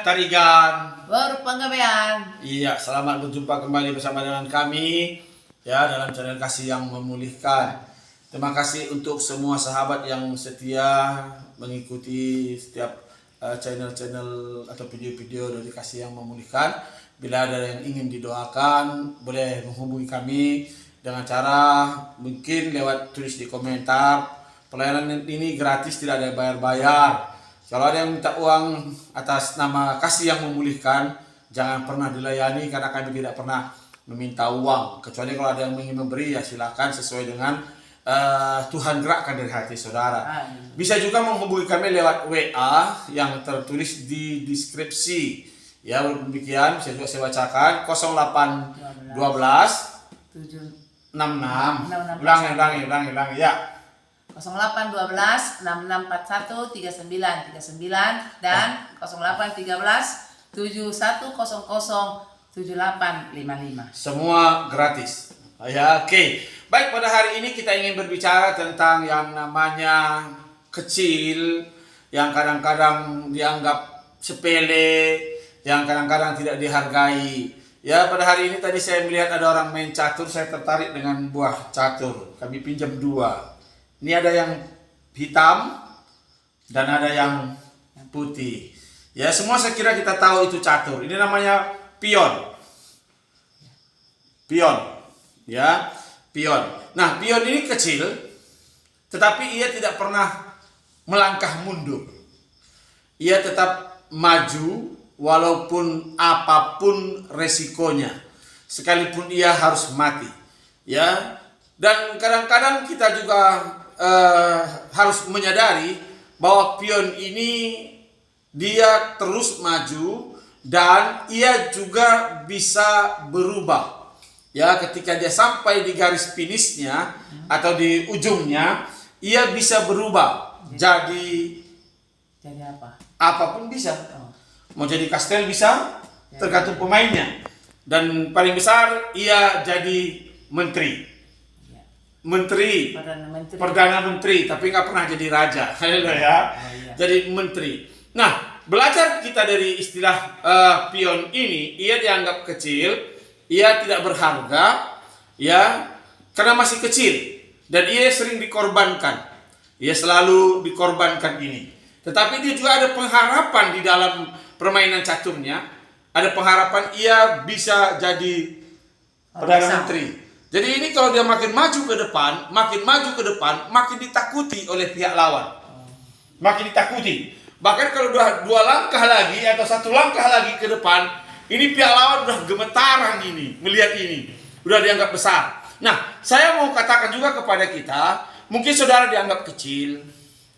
Tarigan. Berpenggawean. Iya, selamat berjumpa kembali bersama dengan kami ya dalam channel Kasih yang Memulihkan. Terima kasih untuk semua sahabat yang setia mengikuti setiap channel-channel atau video-video dari Kasih yang Memulihkan. Bila ada yang ingin didoakan, boleh menghubungi kami dengan cara mungkin lewat tulis di komentar. Pelayanan ini gratis, tidak ada bayar-bayar. Kalau ada yang minta uang atas nama Kasih yang Memulihkan, jangan pernah dilayani karena kami tidak pernah meminta uang. Kecuali kalau ada yang ingin memberi, ya silakan sesuai dengan Tuhan gerakkan dari hati saudara. Bisa juga menghubungi kami lewat WA yang tertulis di deskripsi. Ya, demikian bisa juga saya bacakan 0812 66 ulangi ya. 0812 6641 3939 dan 0813 7100 7855. Semua gratis. Ya, oke. Baik, pada hari ini kita ingin berbicara tentang yang namanya kecil, yang kadang-kadang dianggap sepele, yang kadang-kadang tidak dihargai. Ya, pada hari ini tadi saya melihat ada orang main catur, saya tertarik dengan buah catur. Kami pinjam 2. Ini ada yang hitam dan ada yang putih. Ya, semua saya kira kita tahu itu catur. Ini namanya pion. Pion. Ya, pion. Nah, pion ini kecil, tetapi ia tidak pernah melangkah mundur. Ia tetap maju walaupun apapun resikonya. Sekalipun ia harus mati. Ya, dan kadang-kadang kita juga harus menyadari bahwa pion ini dia terus maju dan ia juga bisa berubah. Ya, ketika dia sampai di garis finishnya atau di ujungnya, ia bisa berubah jadi apa? Apapun bisa. Mau jadi kastel bisa, tergantung pemainnya. Dan paling besar ia jadi menteri. Perdana Menteri, tapi nggak pernah jadi raja. Haleluya. Jadi menteri. Nah, belajar kita dari istilah pion ini, ia dianggap kecil, ia tidak berharga, ya, karena masih kecil dan ia sering dikorbankan. Ia selalu dikorbankan ini. Tetapi dia juga ada pengharapan di dalam permainan caturnya. Ada pengharapan ia bisa jadi perdana menteri. Jadi ini kalau dia makin maju ke depan, makin ditakuti oleh pihak lawan. Makin ditakuti. Bahkan kalau dua langkah lagi atau 1 langkah lagi ke depan, ini pihak lawan udah gemetaran ini, melihat ini. Udah dianggap besar. Nah, saya mau katakan juga kepada kita, mungkin saudara dianggap kecil,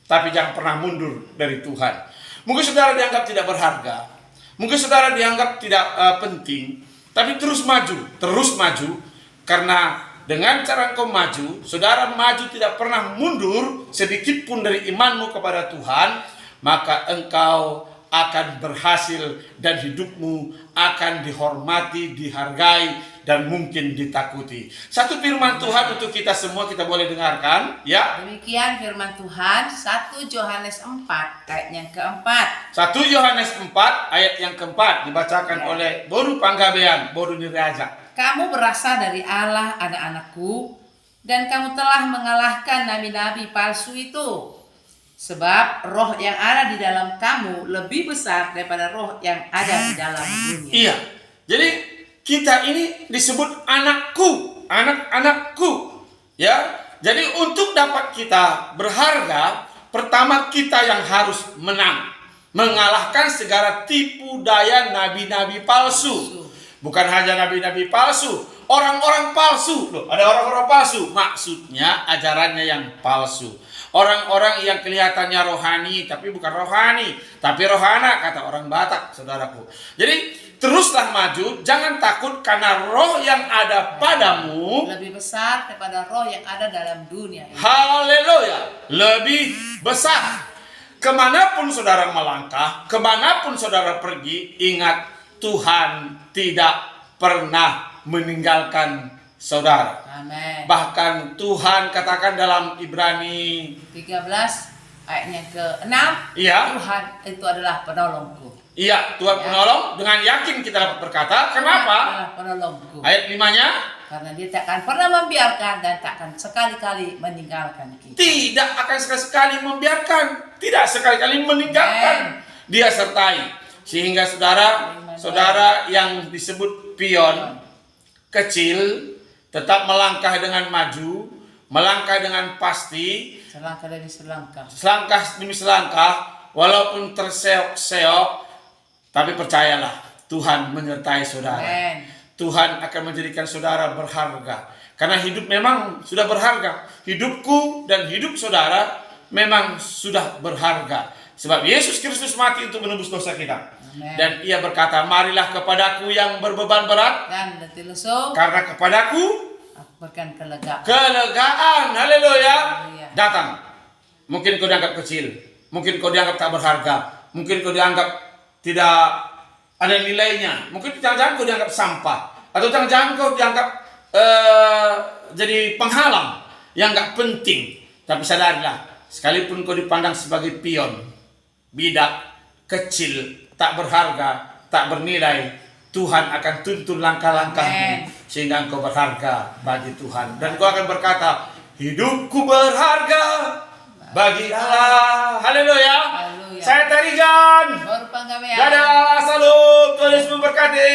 tapi jangan pernah mundur dari Tuhan. Mungkin saudara dianggap tidak berharga. Mungkin saudara dianggap tidak penting, tapi terus maju. Karena dengan cara engkau maju, saudara maju tidak pernah mundur sedikit pun dari imanmu kepada Tuhan, maka engkau akan berhasil dan hidupmu akan dihormati, dihargai, dan mungkin ditakuti. Satu firman Tuhan untuk kita semua kita boleh dengarkan, ya. Demikian firman Tuhan 1 Yohanes 4 ayat yang keempat. 1 Yohanes 4 ayat yang keempat dibacakan oleh Boru Panggabean, Boru Niraja. Kamu berasal dari Allah, anak-anakku, dan kamu telah mengalahkan nabi-nabi palsu itu. Sebab roh yang ada di dalam kamu lebih besar daripada roh yang ada di dalam dunia. Iya, jadi kita ini disebut anak-anakku. Ya, jadi untuk dapat kita berharga, pertama kita yang harus menang. Mengalahkan segala tipu daya nabi-nabi palsu. Bukan hanya nabi-nabi palsu, orang-orang palsu. Loh, ada orang-orang palsu, maksudnya ajarannya yang palsu. Orang-orang yang kelihatannya rohani, tapi bukan rohani, tapi rohana, kata orang Batak, saudaraku. Jadi, teruslah maju, jangan takut karena roh yang ada padamu lebih besar daripada roh yang ada dalam dunia ini. Haleluya, lebih besar. Kemanapun saudara melangkah, kemanapun saudara pergi, ingat, Tuhan tidak pernah meninggalkan saudara. Amin. Bahkan Tuhan katakan dalam Ibrani 13 ayatnya ke-6, Iya. Tuhan itu adalah penolongku. Iya, Tuhan penolong. Dengan yakin kita dapat berkata. Tuhan Kenapa? adalah penolongku. Ayat 5-nya. Karena dia tak akan pernah membiarkan dan tak akan sekali-kali meninggalkan kita. Tidak akan sekali-sekali membiarkan. Tidak sekali-kali meninggalkan. Dia sertai. Sehingga saudara yang disebut pion kecil tetap melangkah dengan maju, melangkah dengan pasti, Selangkah demi selangkah. selangkah demi selangkah, walaupun terseok-seok, tapi percayalah Tuhan menyertai saudara. Amen. Tuhan akan menjadikan saudara berharga. Karena hidup memang sudah berharga. Hidupku dan hidup saudara memang sudah berharga. Sebab Yesus Kristus mati untuk menebus dosa kita. Amen. Dan ia berkata, marilah kepadaku yang berbeban berat. Dan letih lesu, Karena kepadaku aku berikan kelegaan. kelegaan. Haleluya. Haleluya. Datang. Mungkin kau dianggap kecil. Mungkin kau dianggap tak berharga. Mungkin kau dianggap tidak ada nilainya. Mungkin jangan-jangan kau dianggap sampah. Atau jangan-jangan kau dianggap jadi penghalang yang gak penting. Tapi sadarilah, sekalipun kau dipandang sebagai pion, bidak, kecil, tak berharga, tak bernilai, Tuhan akan tuntun langkah-langkahmu sehingga engkau berharga bagi Tuhan. Dan kau akan berkata, hidupku berharga bagi Allah. Haleluya. Haleluya. Saya Tarigan. Baru panggawean. Dadah, salam. Tuhan Yesus memberkati.